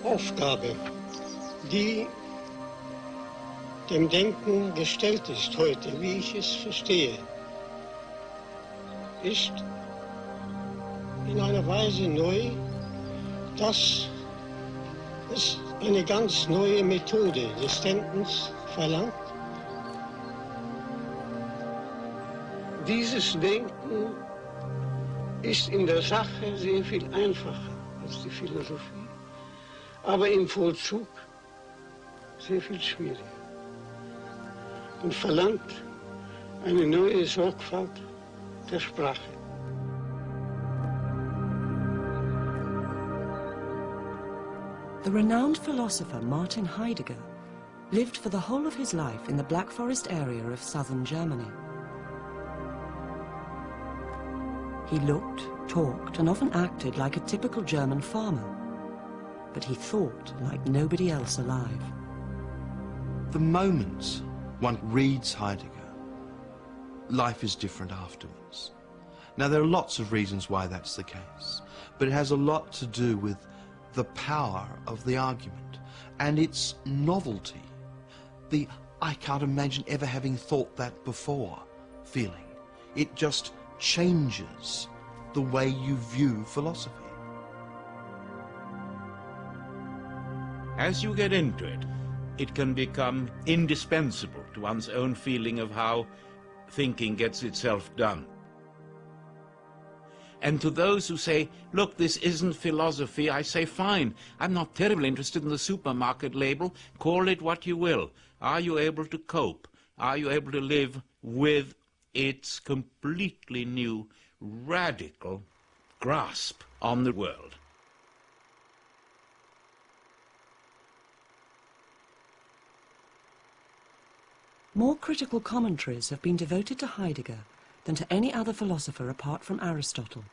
Aufgabe, die dem Denken gestellt ist heute, wie ich es verstehe, ist in einer Weise neu, dass es eine ganz neue Methode des Denkens verlangt. Dieses Denken ist in der Sache sehr viel einfacher als die Philosophie, aber im Vollzug sehr viel schwieriger und verlangt eine neue Sorgfalt der Sprache. The renowned philosopher Martin Heidegger lived for the whole of his life in the Black Forest area of southern Germany. He looked, talked, and often acted like a typical German farmer, but he thought like nobody else alive. The moment one reads Heidegger, life is different afterwards. Now, there are lots of reasons why that's the case, but it has a lot to do with the power of the argument and its novelty. The "I can't imagine ever having thought that before" feeling. It just changes the way you view philosophy. As you get into it, it can become indispensable to one's own feeling of how thinking gets itself done. And to those who say, look, this isn't philosophy, I say, fine, I'm not terribly interested in the supermarket label, call it what you will. Are you able to cope? Are you able to live with its completely new, radical grasp on the world? More critical commentaries have been devoted to Heidegger than to any other philosopher apart from Aristotle.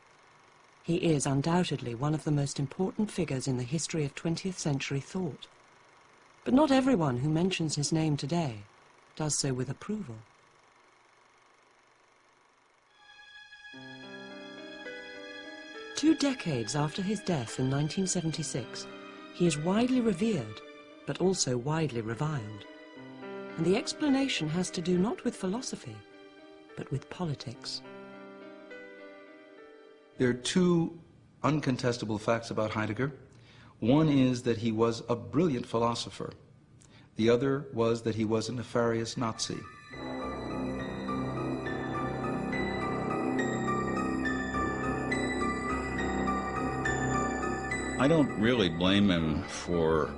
He is undoubtedly one of the most important figures in the history of 20th century thought. But not everyone who mentions his name today does so with approval. Two decades after his death in 1976, he is widely revered, but also widely reviled. And the explanation has to do not with philosophy, but with politics. There are two uncontestable facts about Heidegger. One is that he was a brilliant philosopher. The other was that he was a nefarious Nazi. I don't really blame him for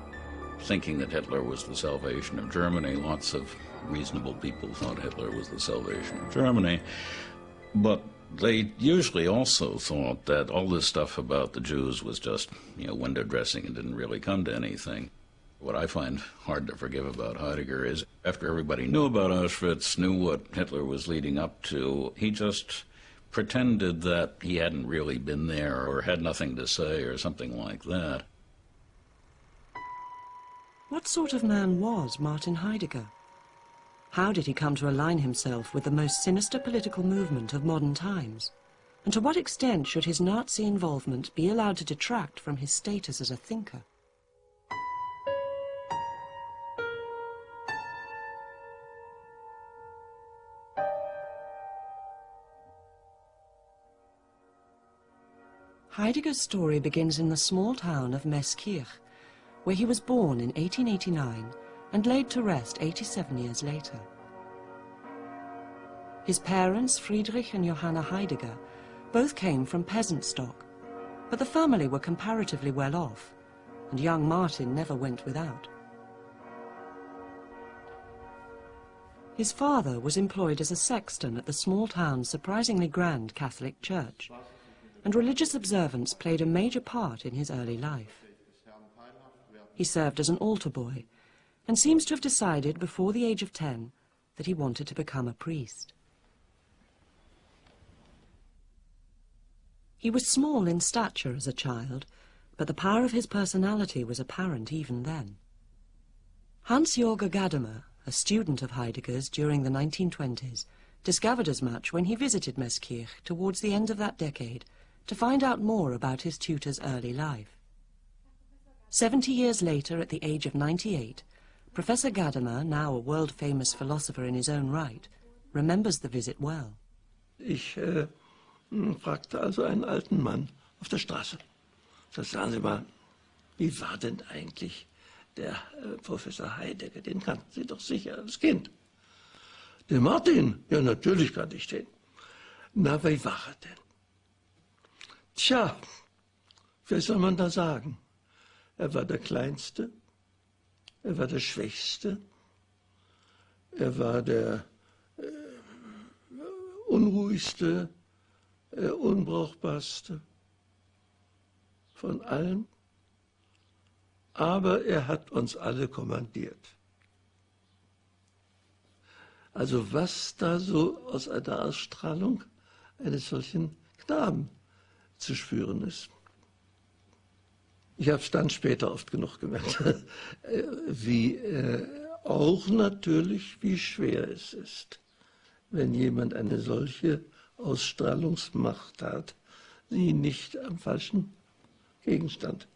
thinking that Hitler was the salvation of Germany. Lots of reasonable people thought Hitler was the salvation of Germany. But they usually also thought that all this stuff about the Jews was just, window dressing and didn't really come to anything. What I find hard to forgive about Heidegger is after everybody knew about Auschwitz, knew what Hitler was leading up to, he just pretended that he hadn't really been there or had nothing to say or something like that. What sort of man was Martin Heidegger? How did he come to align himself with the most sinister political movement of modern times? And to what extent should his Nazi involvement be allowed to detract from his status as a thinker? Heidegger's story begins in the small town of Meßkirch, where he was born in 1889 and laid to rest 87 years later. His parents, Friedrich and Johanna Heidegger, both came from peasant stock, but the family were comparatively well off, and young Martin never went without. His father was employed as a sexton at the small town's surprisingly grand Catholic church, and religious observance played a major part in his early life. He served as an altar boy, and seems to have decided before the age of 10 that he wanted to become a priest. He was small in stature as a child, but the power of his personality was apparent even then. Hans-Jorge Gadamer, a student of Heidegger's during the 1920s, discovered as much when he visited Meßkirch towards the end of that decade to find out more about his tutor's early life. 70 years later, at the age of 98, Professor Gadamer, now a world-famous philosopher in his own right, remembers the visit well. Ich fragte also einen alten Mann auf der Straße. Das sagen Sie mal, wie war denn eigentlich der Professor Heidegger? Den kannten Sie doch sicher als Kind. Den Martin? Ja, natürlich kannte ich den. Na, wie war er denn? Tja, wie soll man da sagen? Er war der Kleinste, er war der Schwächste, er war der unruhigste, unbrauchbarste von allen. Aber er hat uns alle kommandiert. Also was da so aus einer Ausstrahlung eines solchen Knaben zu spüren ist. Ich habe es dann später oft genug gemerkt, wie auch natürlich, wie schwer es ist, wenn jemand eine solche Ausstrahlungsmacht hat, sie nicht am falschen Gegenstand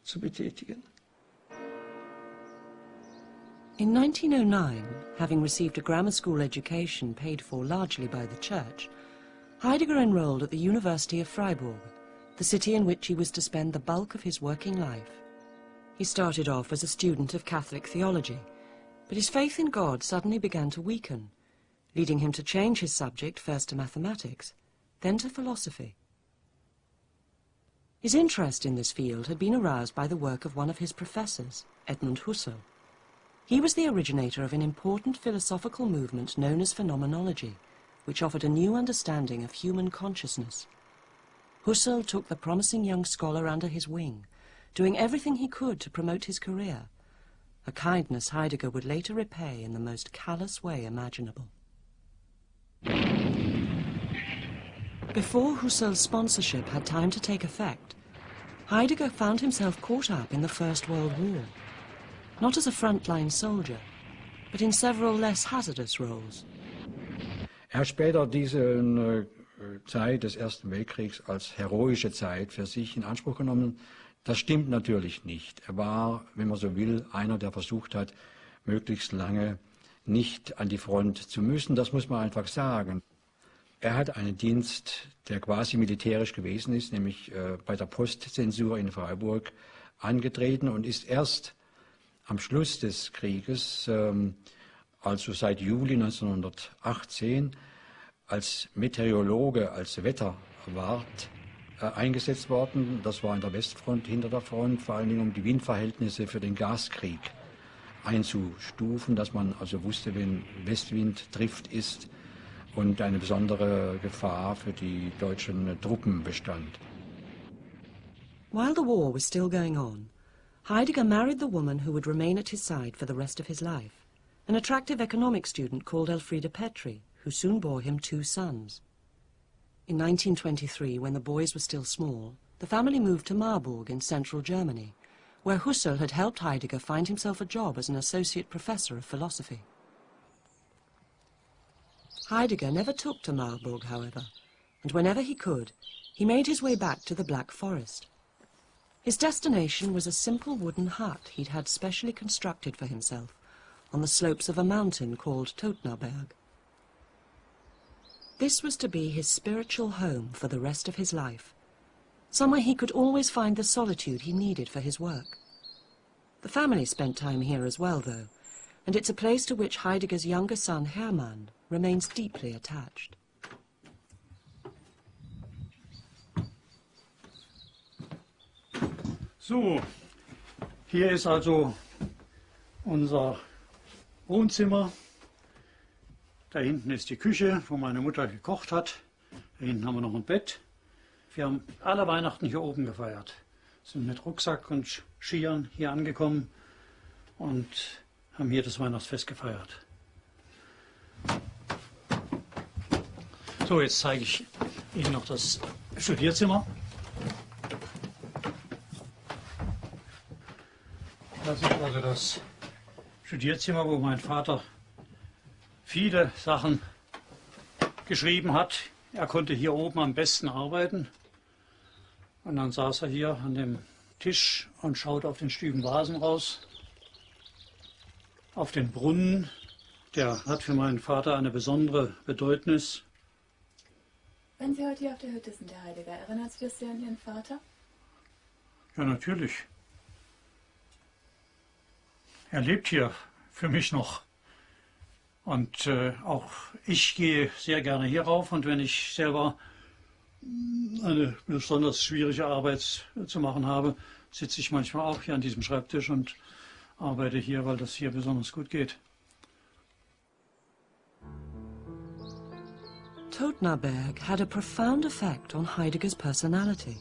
zu betätigen. In 1909, having received a grammar school education paid for largely by the church, Heidegger enrolled at the University of Freiburg, the city in which he was to spend the bulk of his working life. He started off as a student of Catholic theology, but his faith in God suddenly began to weaken, leading him to change his subject first to mathematics, then to philosophy. His interest in this field had been aroused by the work of one of his professors, Edmund Husserl. He was the originator of an important philosophical movement known as phenomenology, which offered a new understanding of human consciousness. Husserl took the promising young scholar under his wing, doing everything he could to promote his career, a kindness Heidegger would later repay in the most callous way imaginable. Before Husserl's sponsorship had time to take effect, Heidegger found himself caught up in the First World War, not as a frontline soldier, but in several less hazardous roles. Er hat später diese Zeit des Ersten Weltkriegs als heroische Zeit für sich in Anspruch genommen. Das stimmt natürlich nicht. Er war, wenn man so will, einer, der versucht hat, möglichst lange nicht an die Front zu müssen. Das muss man einfach sagen. Er hat einen Dienst, der quasi militärisch gewesen ist, nämlich bei der Postzensur in Freiburg angetreten und ist erst am Schluss des Krieges, also seit Juli 1918, als Meteorologe, als Wetterwart eingesetzt worden. Das war in der Westfront, hinter der Front, vor allen Dingen um die Windverhältnisse für den Gaskrieg einzustufen, dass man also wusste, wenn Westwind trifft ist und eine besondere Gefahr für die deutschen Truppen bestand. While the war was still going on, Heidegger married the woman who would remain at his side for the rest of his life, an attractive economic student called Elfriede Petri, who soon bore him 2 sons. In 1923, when the boys were still small, the family moved to Marburg in central Germany, where Husserl had helped Heidegger find himself a job as an associate professor of philosophy. Heidegger never took to Marburg, however, and whenever he could, he made his way back to the Black Forest. His destination was a simple wooden hut he'd had specially constructed for himself on the slopes of a mountain called Totnerberg. This was to be his spiritual home for the rest of his life, somewhere he could always find the solitude he needed for his work. The family spent time here as well, though, and it's a place to which Heidegger's younger son Hermann remains deeply attached. So, hier ist also unser Wohnzimmer. Da hinten ist die Küche, wo meine Mutter gekocht hat. Da hinten haben wir noch ein Bett. Wir haben alle Weihnachten hier oben gefeiert. Sind mit Rucksack und Skiern hier angekommen und haben hier das Weihnachtsfest gefeiert. So, jetzt zeige ich Ihnen noch das Studierzimmer. Das ist also das Studierzimmer, wo mein Vater viele Sachen geschrieben hat. Er konnte hier oben am besten arbeiten. Und dann saß er hier an dem Tisch und schaut auf den Stüben Vasen raus, auf den Brunnen. Der hat für meinen Vater eine besondere Bedeutnis. Wenn Sie heute hier auf der Hütte sind, Herr Heidegger, erinnert Sie das sehr an Ihren Vater? Ja, natürlich. Er lebt hier für mich noch. Und auch ich gehe sehr gerne hier rauf. Und wenn ich selber eine besonders schwierige Arbeit zu machen habe, sitze ich manchmal auch hier an diesem Schreibtisch und arbeite hier, weil das hier besonders gut geht. Todtnerberg had a profound effect on Heidegger's personality.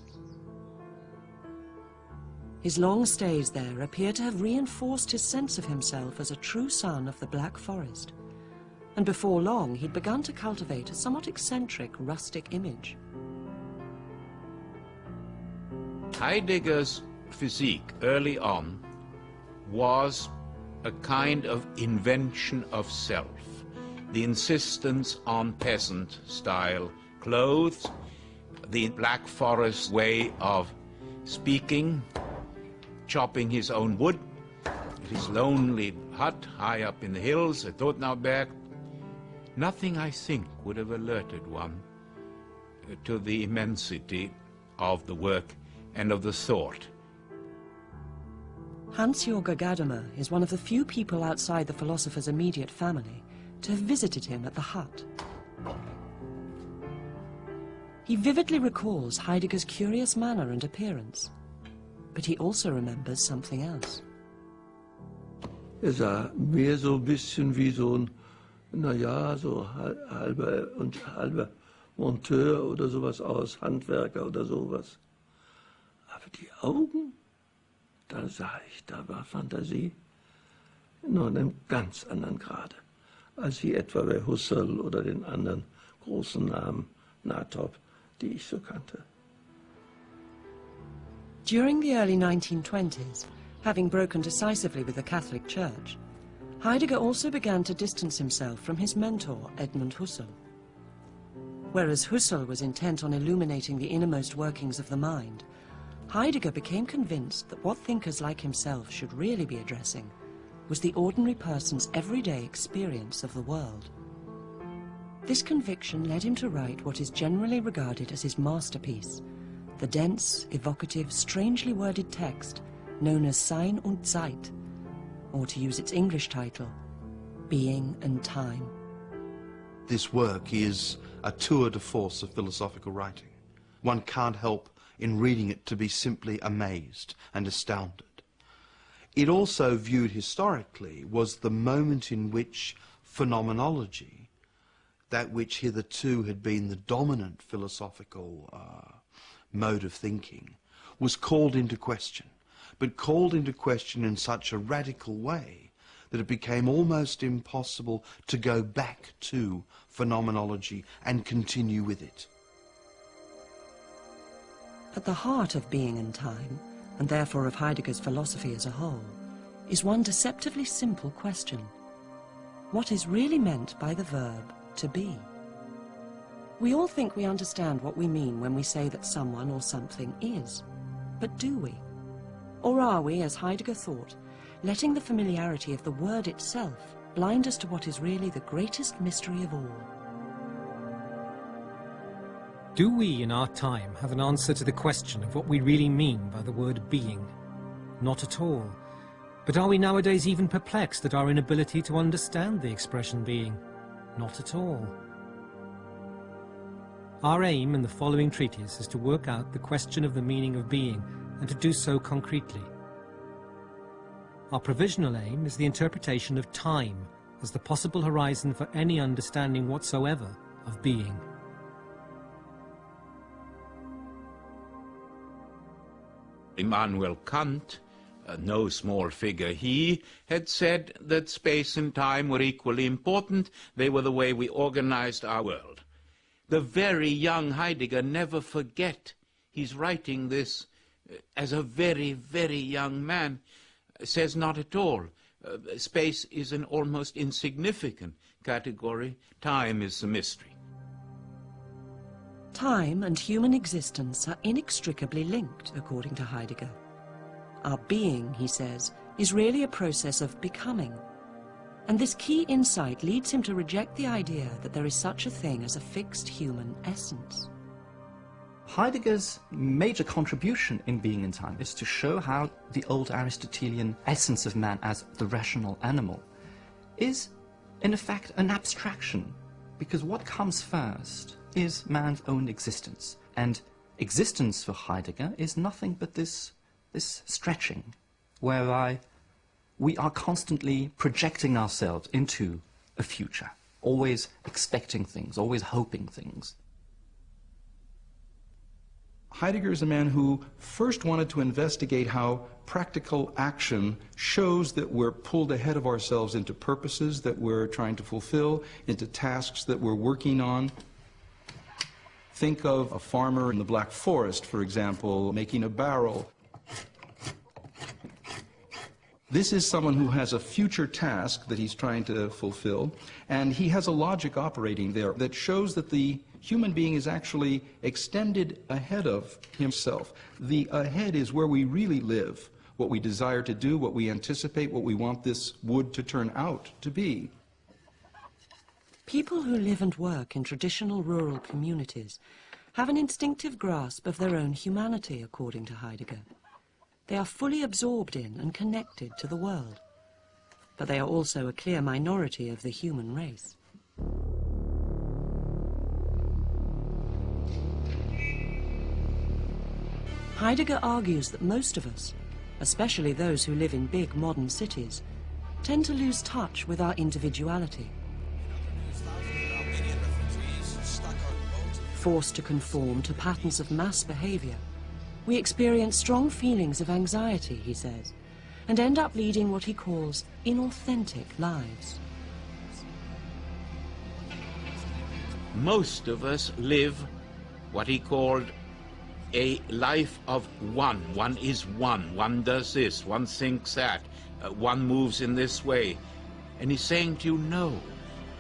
His long stays there appear to have reinforced his sense of himself as a true son of the Black Forest, and before long he'd begun to cultivate a somewhat eccentric, rustic image. Heidegger's physique early on was a kind of invention of self. The insistence on peasant-style clothes, the Black Forest way of speaking, chopping his own wood, his lonely hut high up in the hills at Todtnerberg. Nothing, I think, would have alerted one to the immensity of the work and of the thought. Hans-Jorge Gadamer is one of the few people outside the philosopher's immediate family to have visited him at the hut. He vividly recalls Heidegger's curious manner and appearance, but he also remembers something else. Sah mehr so ein bisschen wie so ein, naja, so halber Monteur oder sowas aus, Handwerker oder sowas. Aber die Augen, da sah ich, da war Fantasie nur in einem ganz anderen Grade, als wie etwa bei Husserl oder den anderen großen Namen, Natop, die ich so kannte. During the early 1920s, having broken decisively with the Catholic Church, Heidegger also began to distance himself from his mentor, Edmund Husserl. Whereas Husserl was intent on illuminating the innermost workings of the mind, Heidegger became convinced that what thinkers like himself should really be addressing was the ordinary person's everyday experience of the world. This conviction led him to write what is generally regarded as his masterpiece, the dense, evocative, strangely worded text known as Sein und Zeit, or to use its English title, Being and Time. This work is a tour de force of philosophical writing. One can't help in reading it to be simply amazed and astounded. It also, viewed historically, was the moment in which phenomenology, that which hitherto had been the dominant philosophical mode of thinking, was called into question, but called into question in such a radical way that it became almost impossible to go back to phenomenology and continue with it. At the heart of Being and Time, and therefore of Heidegger's philosophy as a whole, is one deceptively simple question. What is really meant by the verb to be? We all think we understand what we mean when we say that someone or something is. But do we? Or are we, as Heidegger thought, letting the familiarity of the word itself blind us to what is really the greatest mystery of all? Do we in our time have an answer to the question of what we really mean by the word being? Not at all. But are we nowadays even perplexed at our inability to understand the expression being? Not at all. Our aim in the following treatise is to work out the question of the meaning of being, and to do so concretely. Our provisional aim is the interpretation of time as the possible horizon for any understanding whatsoever of being. Immanuel Kant, no small figure, he had said that space and time were equally important. They were the way we organized our world. The very young Heidegger never forget. He's writing this as a very, very young man, says not at all. Space is an almost insignificant category. Time is the mystery. Time and human existence are inextricably linked, according to Heidegger. Our being, he says, is really a process of becoming. And this key insight leads him to reject the idea that there is such a thing as a fixed human essence. Heidegger's major contribution in Being in Time is to show how the old Aristotelian essence of man as the rational animal is, in effect, an abstraction, because what comes first is man's own existence. And existence for Heidegger is nothing but this stretching, whereby we are constantly projecting ourselves into a future, always expecting things, always hoping things. Heidegger is a man who first wanted to investigate how practical action shows that we're pulled ahead of ourselves into purposes that we're trying to fulfill, into tasks that we're working on. Think of a farmer in the Black Forest, for example, making a barrel. This is someone who has a future task that he's trying to fulfill, and he has a logic operating there that shows that the human being is actually extended ahead of himself. The ahead is where we really live, what we desire to do, what we anticipate, what we want this wood to turn out to be. People who live and work in traditional rural communities have an instinctive grasp of their own humanity, according to Heidegger. They are fully absorbed in and connected to the world. But they are also a clear minority of the human race. Heidegger argues that most of us, especially those who live in big modern cities, tend to lose touch with our individuality. Forced to conform to patterns of mass behavior, we experience strong feelings of anxiety, he says, and end up leading what he calls inauthentic lives. Most of us live what he called a life of one. One is one. One does this. One thinks that. One moves in this way. And he's saying to you, no,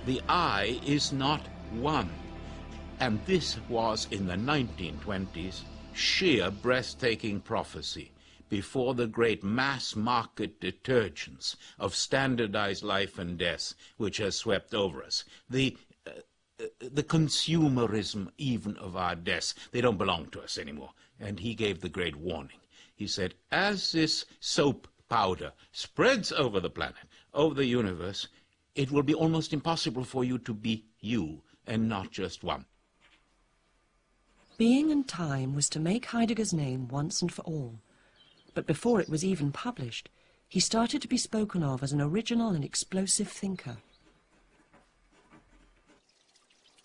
the I is not one. And this was, in the 1920s, sheer breathtaking prophecy before the great mass market detergence of standardized life and death which has swept over us. The consumerism even of our deaths, they don't belong to us anymore. And he gave the great warning. He said, as this soap powder spreads over the planet, over the universe, it will be almost impossible for you to be you and not just one. Being and Time was to make Heidegger's name once and for all. But before it was even published, he started to be spoken of as an original and explosive thinker.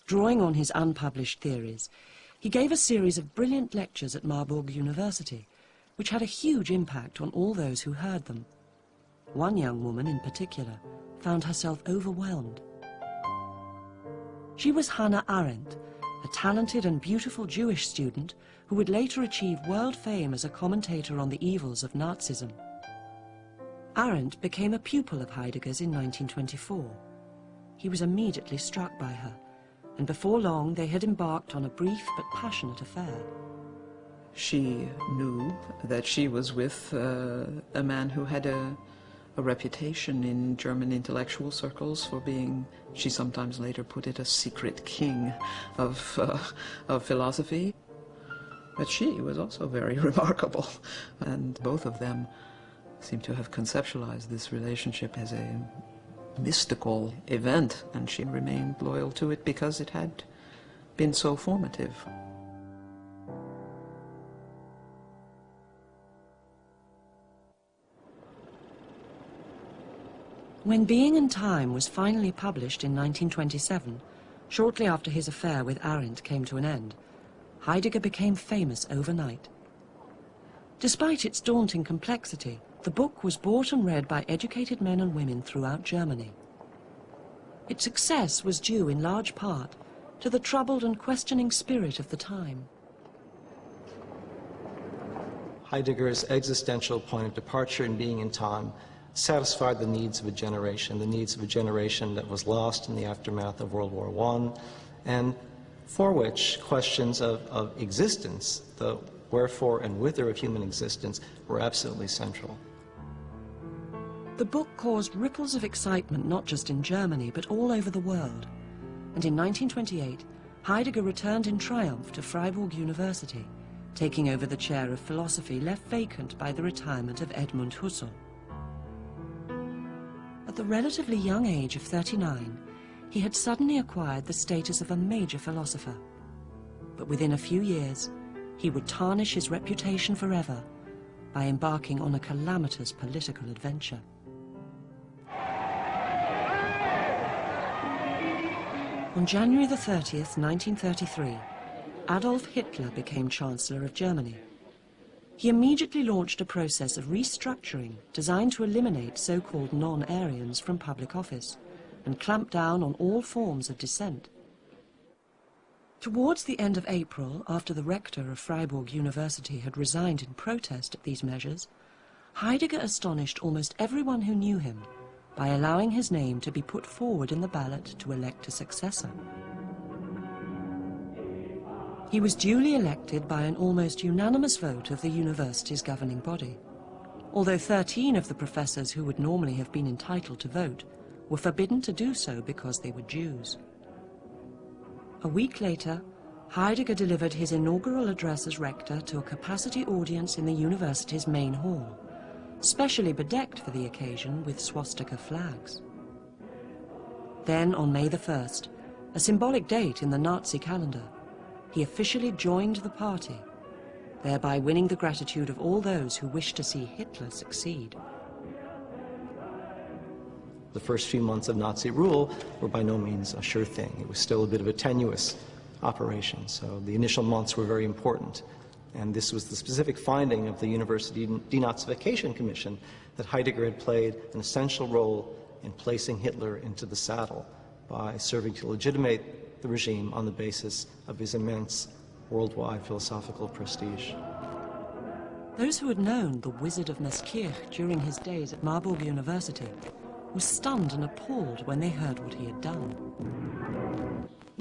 Drawing on his unpublished theories, he gave a series of brilliant lectures at Marburg University, which had a huge impact on all those who heard them. One young woman in particular found herself overwhelmed. She was Hannah Arendt, a talented and beautiful Jewish student who would later achieve world fame as a commentator on the evils of Nazism. Arendt became a pupil of Heidegger's in 1924. He was immediately struck by her, and before long they had embarked on a brief but passionate affair. She knew that she was with a man who had a reputation in German intellectual circles for being, she sometimes later put it, a secret king of philosophy. But she was also very remarkable, and both of them seem to have conceptualized this relationship as a mystical event, and she remained loyal to it because it had been so formative. When Being and Time was finally published in 1927, shortly after his affair with Arendt came to an end, Heidegger became famous overnight. Despite its daunting complexity, the book was bought and read by educated men and women throughout Germany. Its success was due in large part to the troubled and questioning spirit of the time. Heidegger's existential point of departure in Being in Time satisfied the needs of a generation that was lost in the aftermath of World War I, and for which questions of existence, the wherefore, and whither of human existence were absolutely central. The book caused ripples of excitement not just in Germany, but all over the world. And in 1928, Heidegger returned in triumph to Freiburg University, taking over the chair of philosophy left vacant by the retirement of Edmund Husserl. At the relatively young age of 39, he had suddenly acquired the status of a major philosopher. But within a few years, he would tarnish his reputation forever by embarking on a calamitous political adventure. On January the 30th, 1933, Adolf Hitler became Chancellor of Germany. He immediately launched a process of restructuring designed to eliminate so-called non-Aryans from public office and clamp down on all forms of dissent. Towards the end of April, after the rector of Freiburg University had resigned in protest at these measures, Heidegger astonished almost everyone who knew him by allowing his name to be put forward in the ballot to elect a successor. He was duly elected by an almost unanimous vote of the university's governing body, although 13 of the professors who would normally have been entitled to vote were forbidden to do so because they were Jews. A week later, Heidegger delivered his inaugural address as rector to a capacity audience in the university's main hall, specially bedecked for the occasion with swastika flags. Then, on May the 1st, a symbolic date in the Nazi calendar, he officially joined the party, thereby winning the gratitude of all those who wished to see Hitler succeed. The first few months of Nazi rule were by no means a sure thing. It was still a bit of a tenuous operation, so the initial months were very important. And this was the specific finding of the University Denazification Commission, that Heidegger had played an essential role in placing Hitler into the saddle by serving to legitimate the regime on the basis of his immense worldwide philosophical prestige. Those who had known the Wizard of Meschirch during his days at Marburg University were stunned and appalled when they heard what he had done.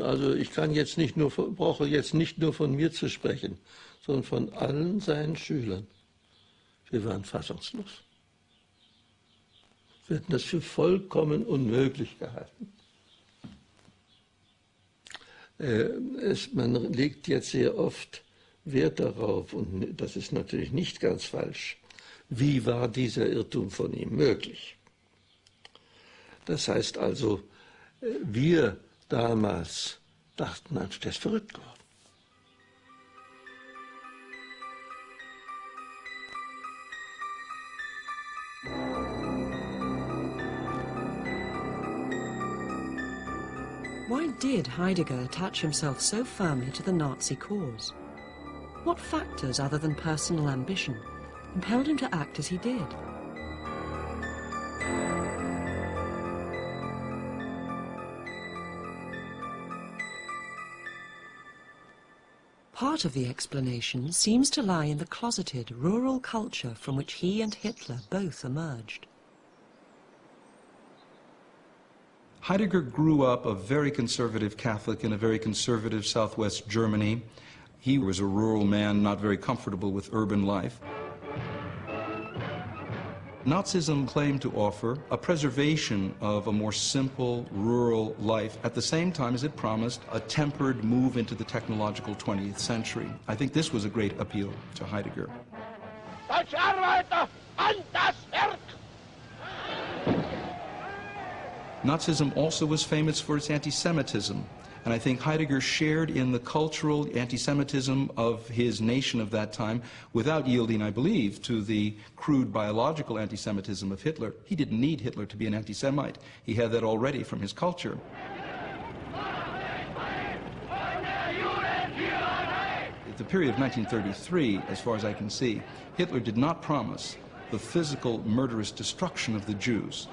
Also ich kann jetzt nicht nur, brauche jetzt nicht nur von mir zu sprechen, sondern von allen seinen Schülern. Wir waren fassungslos. Wir hätten das für vollkommen unmöglich gehalten. Man legt jetzt sehr oft Wert darauf, und das ist natürlich nicht ganz falsch, wie war dieser Irrtum von ihm möglich. Das heißt also, wir damals dachten, der ist verrückt geworden. Why did Heidegger attach himself so firmly to the Nazi cause? What factors other than personal ambition impelled him to act as he did? Part of the explanation seems to lie in the closeted rural culture from which he and Hitler both emerged. Heidegger grew up a very conservative Catholic in a very conservative southwest Germany. He was a rural man, not very comfortable with urban life. Nazism claimed to offer a preservation of a more simple, rural life at the same time as it promised a tempered move into the technological 20th century. I think this was a great appeal to Heidegger. Deutsche Arbeiter, an das Werk! Nazism also was famous for its anti-Semitism, and I think Heidegger shared in the cultural anti-Semitism of his nation of that time without yielding, I believe, to the crude biological anti-Semitism of Hitler. He didn't need Hitler to be an anti-Semite. He had that already from his culture. At the period of 1933, as far as I can see, Hitler did not promise the physical murderous destruction of the Jews,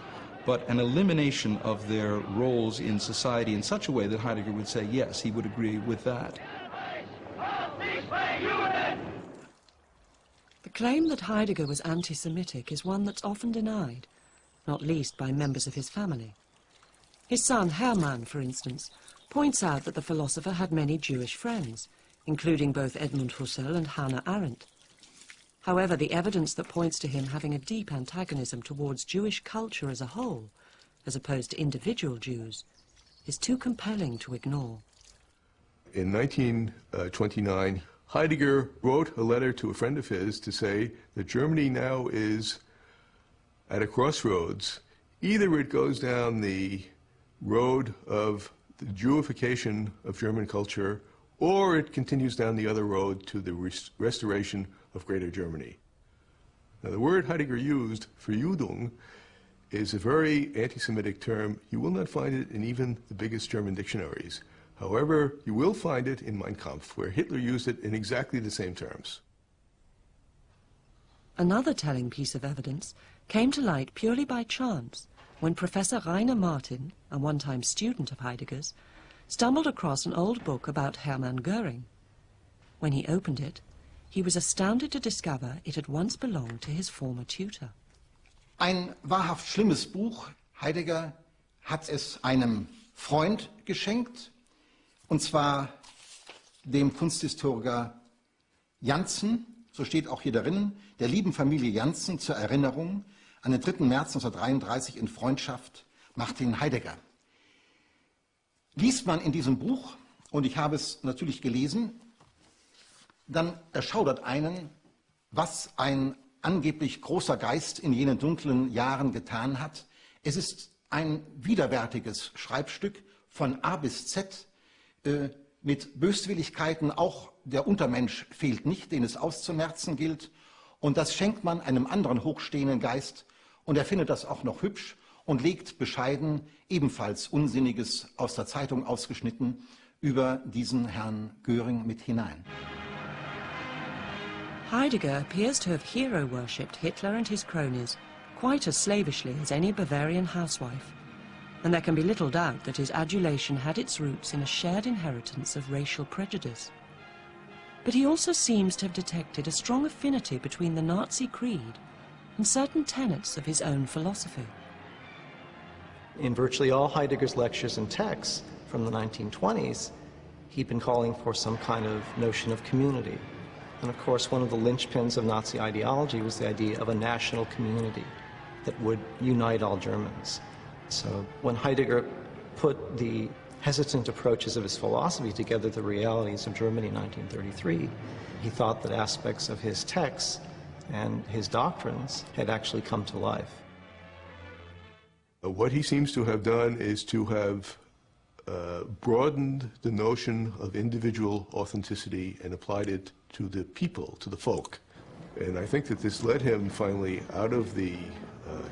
but an elimination of their roles in society in such a way that Heidegger would say, yes, he would agree with that. The claim that Heidegger was anti-Semitic is one that's often denied, not least by members of his family. His son Hermann, for instance, points out that the philosopher had many Jewish friends, including both Edmund Husserl and Hannah Arendt. However, the evidence that points to him having a deep antagonism towards Jewish culture as a whole, as opposed to individual Jews, is too compelling to ignore. In 1929, Heidegger wrote a letter to a friend of his to say that Germany now is at a crossroads. Either it goes down the road of the Jewification of German culture, or it continues down the other road to the restoration of Greater Germany. Now, the word Heidegger used for Judung is a very anti-Semitic term. You will not find it in even the biggest German dictionaries. However, you will find it in Mein Kampf, where Hitler used it in exactly the same terms. Another telling piece of evidence came to light purely by chance when Professor Rainer Martin, a one-time student of Heidegger's, stumbled across an old book about Hermann Göring. When he opened it, he was astounded to discover it had once belonged to his former tutor. Ein wahrhaft schlimmes Buch. Heidegger hat es einem Freund geschenkt, und zwar dem Kunsthistoriker Janssen, so steht auch hier darin, der lieben Familie Janssen zur Erinnerung an den 3. März 1933 in Freundschaft Martin Heidegger. Liest man in diesem Buch, und ich habe es natürlich gelesen, dann erschaudert einen, was ein angeblich großer Geist in jenen dunklen Jahren getan hat. Es ist ein widerwärtiges Schreibstück von A bis Z, mit Böswilligkeiten. Auch der Untermensch fehlt nicht, den es auszumerzen gilt. Und das schenkt man einem anderen hochstehenden Geist, und er findet das auch noch hübsch und legt bescheiden ebenfalls Unsinniges aus der Zeitung ausgeschnitten über diesen Herrn Göring mit hinein. Heidegger appears to have hero-worshipped Hitler and his cronies quite as slavishly as any Bavarian housewife, and there can be little doubt that his adulation had its roots in a shared inheritance of racial prejudice. But he also seems to have detected a strong affinity between the Nazi creed and certain tenets of his own philosophy. In virtually all Heidegger's lectures and texts from the 1920s, he'd been calling for some kind of notion of community. And of course, one of the linchpins of Nazi ideology was the idea of a national community that would unite all Germans. So when Heidegger put the hesitant approaches of his philosophy together with the realities of Germany in 1933, he thought that aspects of his texts and his doctrines had actually come to life. What he seems to have done is to have broadened the notion of individual authenticity and applied it to the people, to the folk. And I think that this led him finally out of the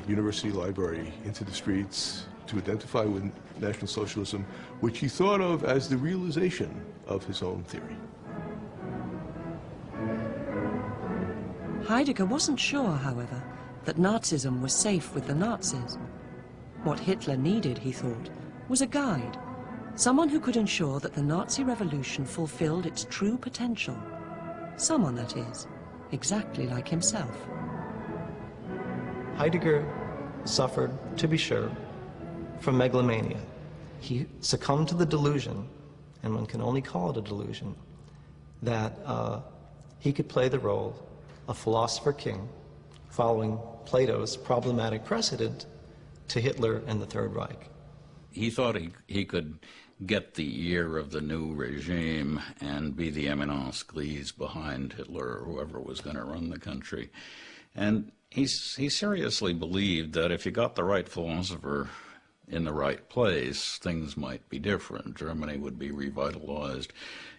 university library into the streets to identify with National Socialism, which he thought of as the realization of his own theory. Heidegger wasn't sure, however, that Nazism was safe with the Nazis. What Hitler needed, he thought, was a guide, someone who could ensure that the Nazi revolution fulfilled its true potential. Someone, that is, exactly like himself. Heidegger suffered, to be sure, from megalomania. He succumbed to the delusion, and one can only call it a delusion, that he could play the role of philosopher king, following Plato's problematic precedent to Hitler and the Third Reich. He thought he could get the ear of the new regime and be the eminence grise behind Hitler or whoever was going to run the country. And he seriously believed that if you got the right philosopher in the right place, things might be different. Germany would be revitalized,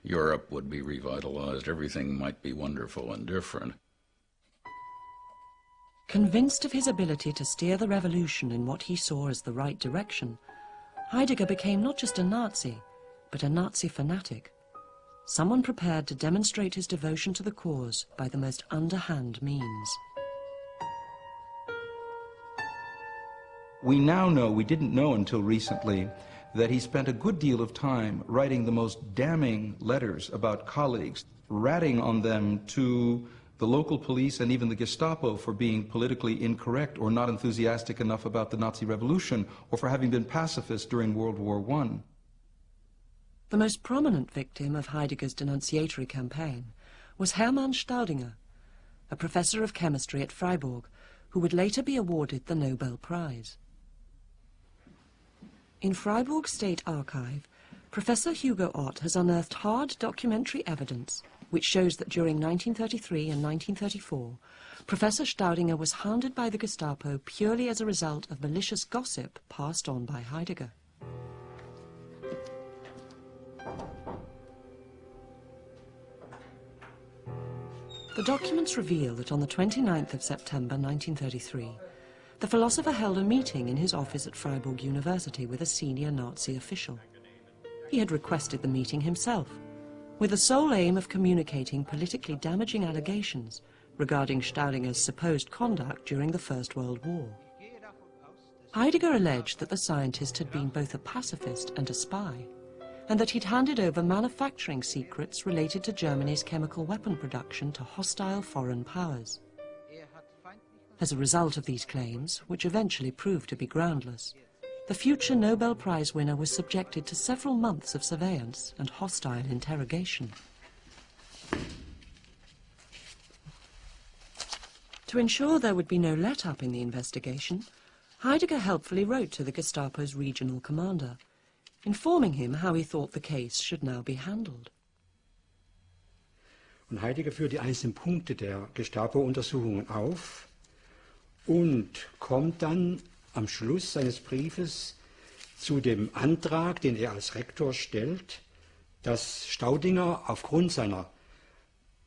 Europe would be revitalized, everything might be wonderful and different. Convinced of his ability to steer the revolution in what he saw as the right direction, Heidegger became not just a Nazi, but a Nazi fanatic, someone prepared to demonstrate his devotion to the cause by the most underhand means. We now know, we didn't know until recently, that he spent a good deal of time writing the most damning letters about colleagues, ratting on them to the local police and even the Gestapo for being politically incorrect or not enthusiastic enough about the Nazi revolution or for having been pacifists during World War I. The most prominent victim of Heidegger's denunciatory campaign was Hermann Staudinger, a professor of chemistry at Freiburg, who would later be awarded the Nobel Prize. In Freiburg State Archive, Professor Hugo Ott has unearthed hard documentary evidence which shows that during 1933 and 1934, Professor Staudinger was hounded by the Gestapo purely as a result of malicious gossip passed on by Heidegger. The documents reveal that on the 29th of September 1933, the philosopher held a meeting in his office at Freiburg University with a senior Nazi official. He had requested the meeting himself, with the sole aim of communicating politically damaging allegations regarding Staudinger's supposed conduct during the First World War. Heidegger alleged that the scientist had been both a pacifist and a spy, and that he'd handed over manufacturing secrets related to Germany's chemical weapon production to hostile foreign powers. As a result of these claims, which eventually proved to be groundless, the future Nobel Prize winner was subjected to several months of surveillance and hostile interrogation. To ensure there would be no let-up in the investigation, Heidegger helpfully wrote to the Gestapo's regional commander, informing him how he thought the case should now be handled. Und Heidegger führt die einzelnen Punkte der Gestapo-Untersuchungen auf und kommt dann am Schluss seines Briefes zu dem Antrag, den er als Rektor stellt, dass Staudinger aufgrund seiner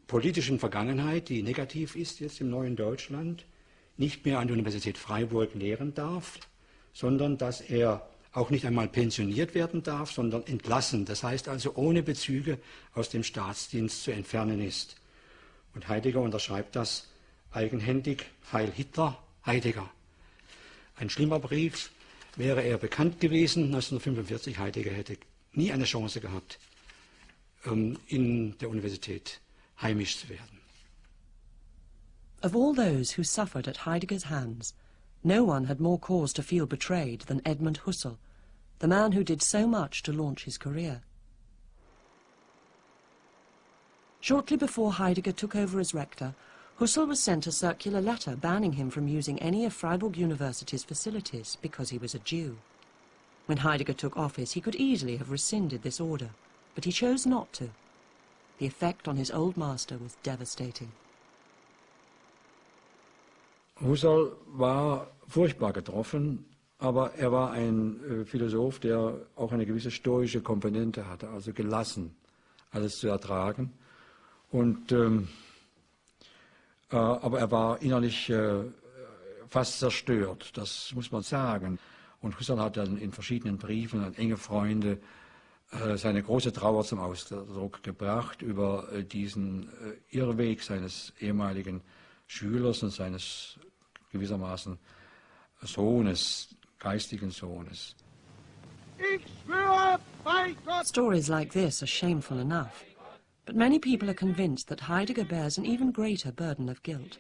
politischen Vergangenheit, die negativ ist jetzt im neuen Deutschland, nicht mehr an der Universität Freiburg lehren darf, sondern dass er auch nicht einmal pensioniert werden darf, sondern entlassen, das heißt also ohne Bezüge aus dem Staatsdienst zu entfernen ist. Und Heidegger unterschreibt das eigenhändig: Heil Hitler, Heidegger. Ein schlimmer Brief. Wäre er bekannt gewesen 1945, Heidegger hätte nie eine Chance gehabt, in der Universität heimisch zu werden. Of all those who suffered at Heidegger's hands, no one had more cause to feel betrayed than Edmund Husserl, the man who did so much to launch his career. Shortly before Heidegger took over as rector, Husserl was sent a circular letter banning him from using any of Freiburg University's facilities because he was a Jew. When Heidegger took office, he could easily have rescinded this order, but he chose not to. The effect on his old master was devastating. Husserl war furchtbar getroffen, aber er war ein Philosoph, der auch eine gewisse stoische Komponente hatte, also gelassen, alles zu ertragen. Und, aber er war innerlich fast zerstört, das muss man sagen. Und Husserl hat dann in verschiedenen Briefen an enge Freunde seine große Trauer zum Ausdruck gebracht über diesen Irrweg seines ehemaligen Schülers und seines gewissermaßen Sohnes, geistigen Sohnes. Stories like this are shameful enough, but many people are convinced that Heidegger bears an even greater burden of guilt.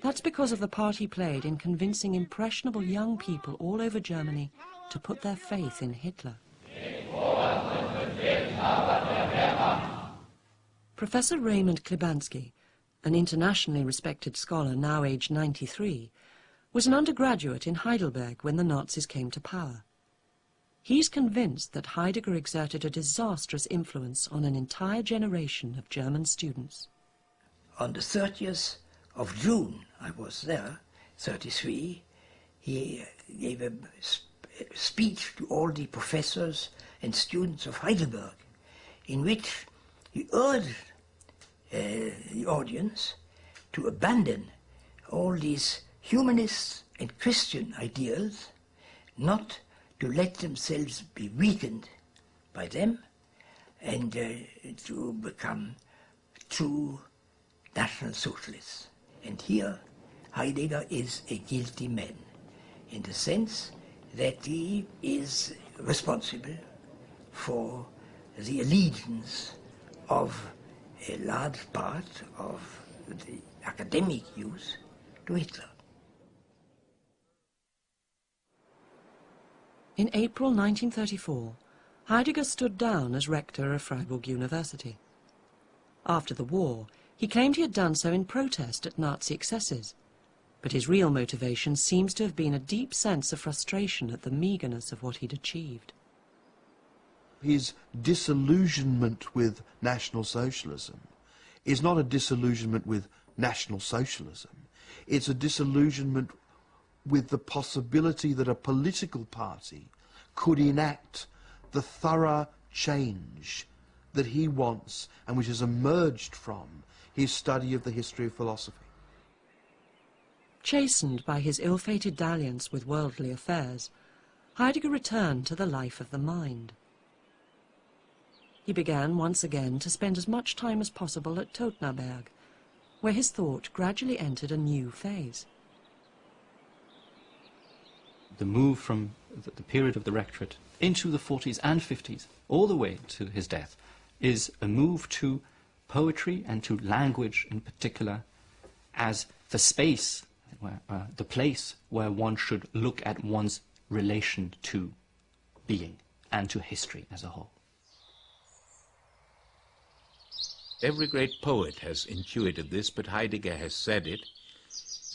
That's because of the part he played in convincing impressionable young people all over Germany to put their faith in Hitler. Professor Raymond Klibanski, an internationally respected scholar now aged 93, was an undergraduate in Heidelberg when the Nazis came to power. He's convinced that Heidegger exerted a disastrous influence on an entire generation of German students. On the 30th of June, I was there, 33, he gave a speech to all the professors and students of Heidelberg, in which he urged the audience to abandon all these humanist and Christian ideals, not to let themselves be weakened by them, and to become true National Socialists. And here Heidegger is a guilty man, in the sense that he is responsible for the allegiance of a large part of the academic youth to Hitler. In April 1934, Heidegger stood down as rector of Freiburg University. After the war, he claimed he had done so in protest at Nazi excesses, but his real motivation seems to have been a deep sense of frustration at the meagreness of what he'd achieved. His disillusionment with National Socialism is not a disillusionment with National Socialism. It's a disillusionment with the possibility that a political party could enact the thorough change that he wants and which has emerged from his study of the history of philosophy. Chastened by his ill-fated dalliance with worldly affairs, Heidegger returned to the life of the mind. He began once again to spend as much time as possible at Totnaberg, where his thought gradually entered a new phase. The move from the period of the rectorate into the 40s and 50s, all the way to his death, is a move to poetry and to language in particular as the space, the place where one should look at one's relation to being and to history as a whole. Every great poet has intuited this, but Heidegger has said it,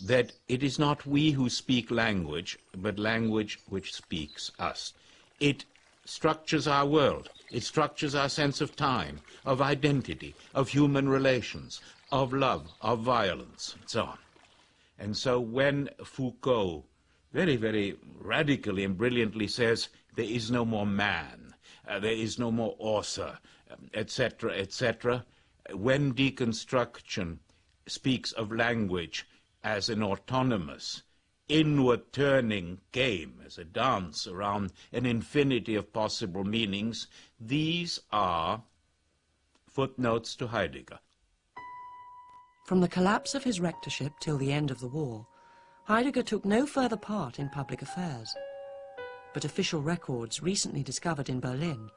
that it is not we who speak language, but language which speaks us. It structures our world. It structures our sense of time, of identity, of human relations, of love, of violence, and so on. And so when Foucault very, very radically and brilliantly says there is no more man, there is no more author, etc., etc., when deconstruction speaks of language as an autonomous, inward-turning game, as a dance around an infinity of possible meanings, these are footnotes to Heidegger. From the collapse of his rectorship till the end of the war, Heidegger took no further part in public affairs. But official records recently discovered in Berlin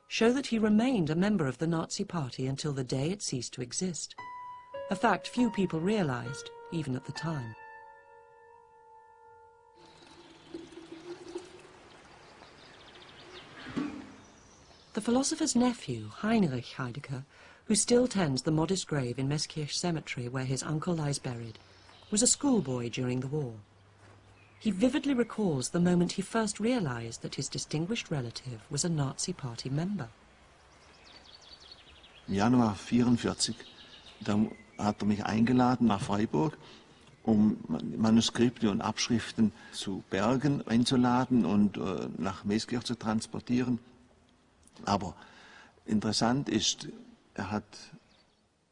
show that he remained a member of the Nazi Party until the day it ceased to exist, a fact few people realized, even at the time. The philosopher's nephew, Heinrich Heidegger, who still tends the modest grave in Meßkirch Cemetery where his uncle lies buried, was a schoolboy during the war. He vividly recalls the moment he first realized that his distinguished relative was a Nazi Party member. Januar 1944, da hat mich eingeladen nach Freiburg, Manuskripte und Abschriften zu Bergen einzuladen und nach Meßkirch zu transportieren. Aber interessant ist, hat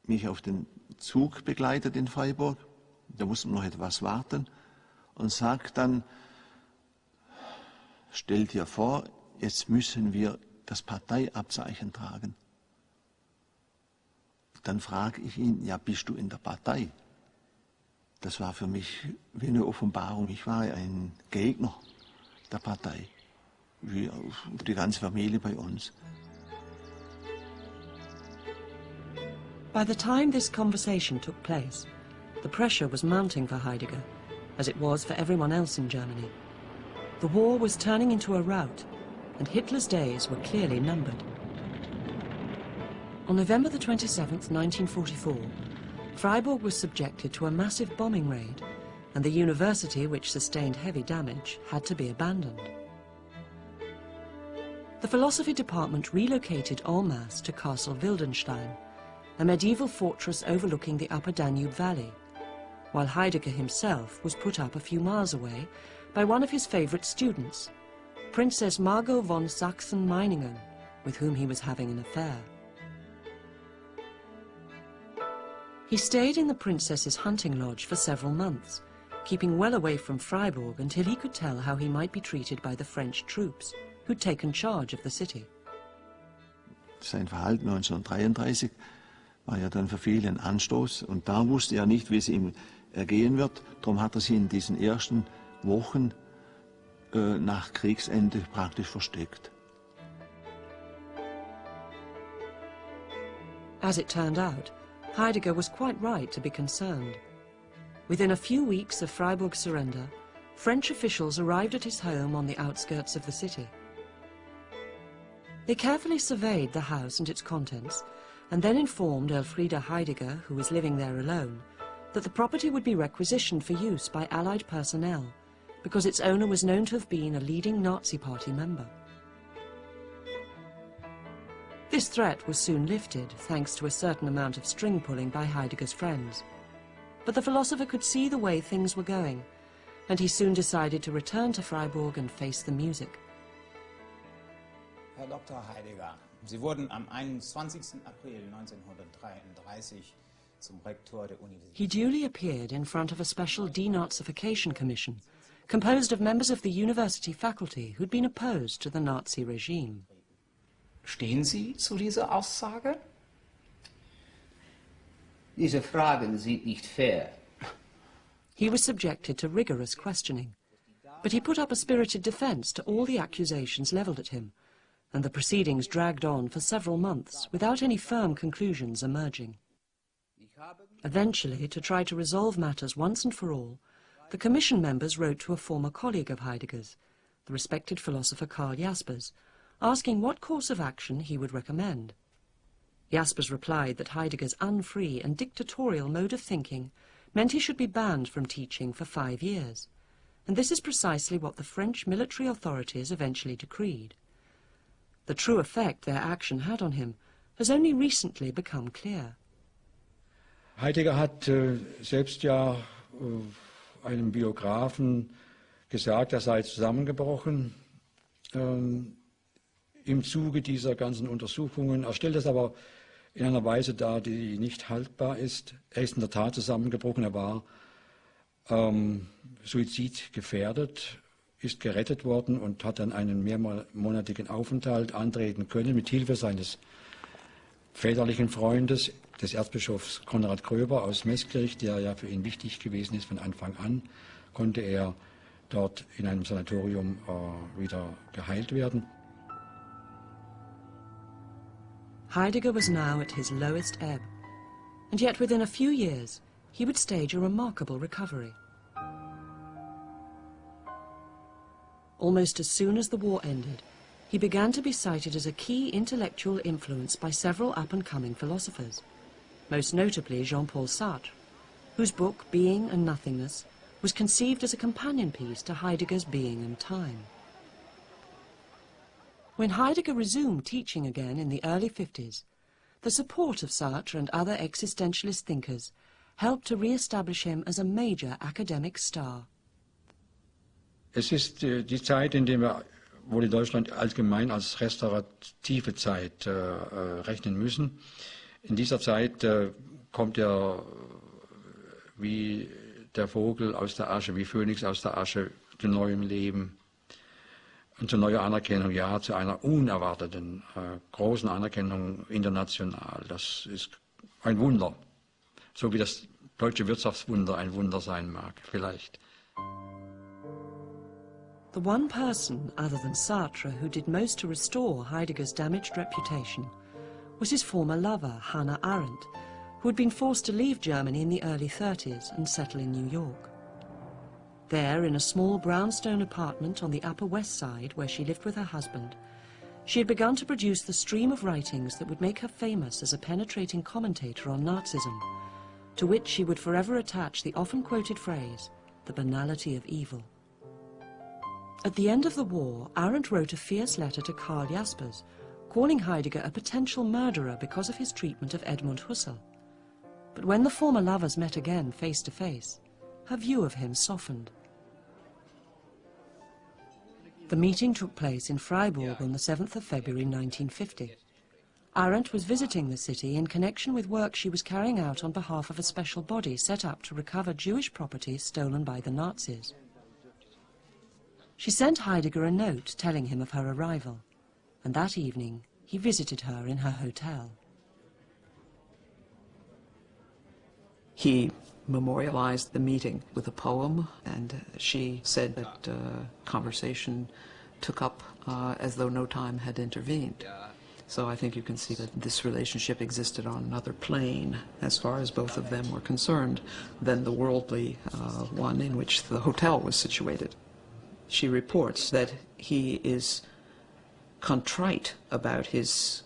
mich auf den Zug begleitet in Freiburg, da musste man noch etwas warten und sagt dann, stell dir vor, jetzt müssen wir das Parteiabzeichen tragen. Dann frage ich ihn, ja, bist du in der Partei? Das war für mich wie eine Offenbarung. Ich war ein Gegner der Partei, wie die ganze Familie bei uns. By the time this conversation took place, the pressure was mounting for Heidegger, as it was for everyone else in Germany. The war was turning into a rout, and Hitler's days were clearly numbered. On November the 27th, 1944, Freiburg was subjected to a massive bombing raid, and the university, which sustained heavy damage, had to be abandoned. The philosophy department relocated en masse to Castle Wildenstein, a medieval fortress overlooking the upper Danube Valley, while Heidegger himself was put up a few miles away by one of his favorite students, Princess Margot von Sachsen-Meiningen, with whom he was having an affair. He stayed in the princess's hunting lodge for several months, keeping well away from Freiburg until he could tell how he might be treated by the French troops, who'd taken charge of the city. Sein Verhalten 1933 war ja dann für viele ein Anstoß und da wusste er nicht, wie es ihm ergehen wird. Darum hat er sich in diesen ersten Wochen nach Kriegsende praktisch versteckt. As it turned out, Heidegger was quite right to be concerned. Within a few weeks of Freiburg's surrender, French officials arrived at his home on the outskirts of the city. They carefully surveyed the house and its contents, and then informed Elfriede Heidegger, who was living there alone, that the property would be requisitioned for use by Allied personnel, because its owner was known to have been a leading Nazi Party member. This threat was soon lifted, thanks to a certain amount of string-pulling by Heidegger's friends. But the philosopher could see the way things were going, and he soon decided to return to Freiburg and face the music. Herr Dr. Heidegger, Sie wurden am 21. April 1933 zum Rektor der Universität. He duly appeared in front of a special denazification commission, composed of members of the university faculty who'd been opposed to the Nazi regime. Stehen Sie zu dieser Aussage? Diese Fragen sind nicht fair. He was subjected to rigorous questioning, but he put up a spirited defense to all the accusations leveled at him, and the proceedings dragged on for several months without any firm conclusions emerging. Eventually, to try to resolve matters once and for all, the commission members wrote to a former colleague of Heidegger's, the respected philosopher Karl Jaspers, asking what course of action he would recommend. Jaspers replied that Heidegger's unfree and dictatorial mode of thinking meant he should be banned from teaching for 5 years, and this is precisely what the French military authorities eventually decreed. The true effect their action had on him has only recently become clear. Heidegger hat selbst ja einem Biografen gesagt, er sei zusammengebrochen im Zuge dieser ganzen Untersuchungen. Er stellt das aber in einer Weise dar, die nicht haltbar ist. Er ist in der Tat zusammengebrochen, er war suizidgefährdet, ist gerettet worden und hat dann einen mehrmonatigen Aufenthalt antreten können mit Hilfe seines väterlichen Freundes, des Erzbischofs Konrad Gröber aus Meßkirch, der ja für ihn wichtig gewesen ist von Anfang an, konnte er dort in einem Sanatorium wieder geheilt werden. Heidegger was now at his lowest ebb, and yet within a few years he would stage a remarkable recovery. Almost as soon as the war ended, he began to be cited as a key intellectual influence by several up-and-coming philosophers, most notably Jean-Paul Sartre, whose book Being and Nothingness was conceived as a companion piece to Heidegger's Being and Time. When Heidegger resumed teaching again in the early 50s, the support of Sartre and other existentialist thinkers helped to re-establish him as a major academic star. Es ist die Zeit, in der wir wohl in Deutschland allgemein als restaurative Zeit rechnen müssen. In dieser Zeit kommt er wie der Vogel aus der Asche, wie Phönix aus der Asche zu neuem Leben und zu neuer Anerkennung, ja, zu einer unerwarteten, großen Anerkennung international. Das ist ein Wunder, so wie das deutsche Wirtschaftswunder ein Wunder sein mag, vielleicht. The one person, other than Sartre, who did most to restore Heidegger's damaged reputation was his former lover, Hannah Arendt, who had been forced to leave Germany in the early 30s and settle in New York. There, in a small brownstone apartment on the Upper West Side where she lived with her husband, she had begun to produce the stream of writings that would make her famous as a penetrating commentator on Nazism, to which she would forever attach the often-quoted phrase, the banality of evil. At the end of the war, Arendt wrote a fierce letter to Karl Jaspers, calling Heidegger a potential murderer because of his treatment of Edmund Husserl. But when the former lovers met again face to face, her view of him softened. The meeting took place in Freiburg on the 7th of February 1950. Arendt was visiting the city in connection with work she was carrying out on behalf of a special body set up to recover Jewish property stolen by the Nazis. She sent Heidegger a note telling him of her arrival, and that evening he visited her in her hotel. He memorialized the meeting with a poem, and she said that conversation took up as though no time had intervened. So I think you can see that this relationship existed on another plane as far as both of them were concerned than the worldly one in which the hotel was situated. She reports that he is contrite about his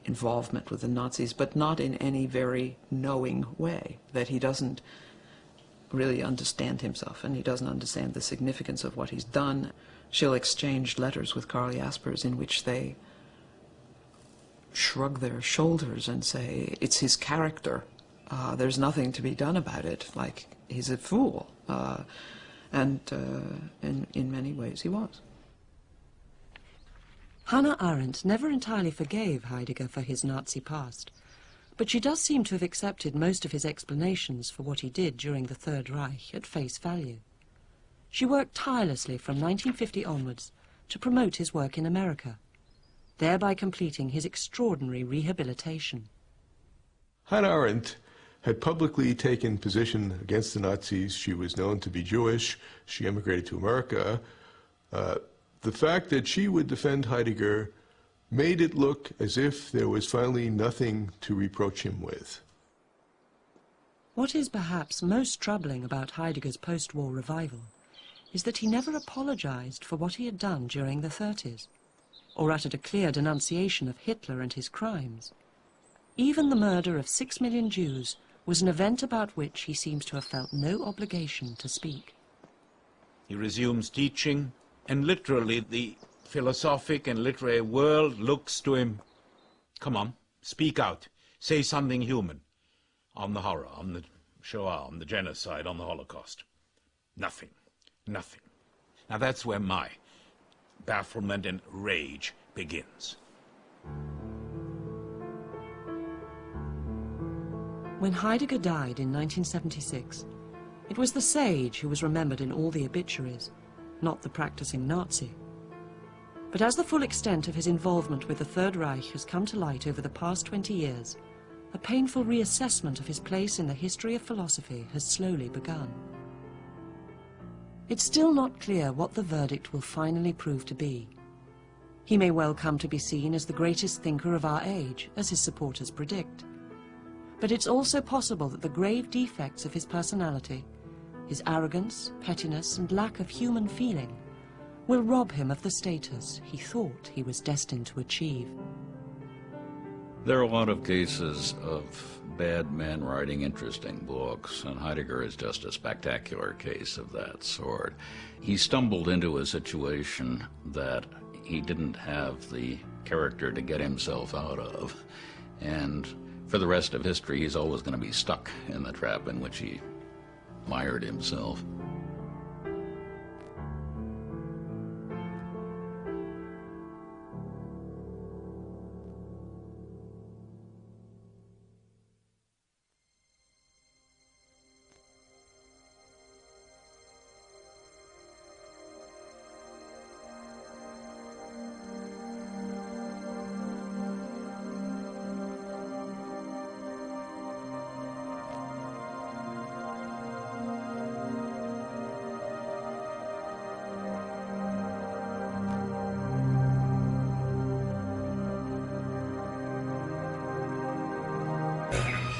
involvement with the Nazis, but not in any very knowing way, that he doesn't really understand himself and he doesn't understand the significance of what he's done. She'll exchange letters with Karl Jaspers in which they shrug their shoulders and say, it's his character. There's nothing to be done about it. Like, he's a fool. And in many ways he was. Hannah Arendt never entirely forgave Heidegger for his Nazi past, but she does seem to have accepted most of his explanations for what he did during the Third Reich at face value. She worked tirelessly from 1950 onwards to promote his work in America, thereby completing his extraordinary rehabilitation. Hannah Arendt had publicly taken position against the Nazis. She was known to be Jewish. She emigrated to America. The fact that she would defend Heidegger made it look as if there was finally nothing to reproach him with. What is perhaps most troubling about Heidegger's post-war revival is that he never apologized for what he had done during the 30s, or uttered a clear denunciation of Hitler and his crimes. Even the murder of 6 million Jews was an event about which he seems to have felt no obligation to speak. He resumes teaching, and literally the philosophic and literary world looks to him. Come on, speak out. Say something human on the horror, on the Shoah, on the genocide, on the Holocaust. Nothing. Nothing. Now that's where my bafflement and rage begins. When Heidegger died in 1976, it was the sage who was remembered in all the obituaries, not the practicing Nazi. But as the full extent of his involvement with the Third Reich has come to light over the past 20 years, a painful reassessment of his place in the history of philosophy has slowly begun. It's still not clear what the verdict will finally prove to be. He may well come to be seen as the greatest thinker of our age, as his supporters predict. But it's also possible that the grave defects of his personality, his arrogance, pettiness, and lack of human feeling, will rob him of the status he thought he was destined to achieve. There are a lot of cases of bad men writing interesting books, and Heidegger is just a spectacular case of that sort. He stumbled into a situation that he didn't have the character to get himself out of, and for the rest of history he's always going to be stuck in the trap in which he mired himself.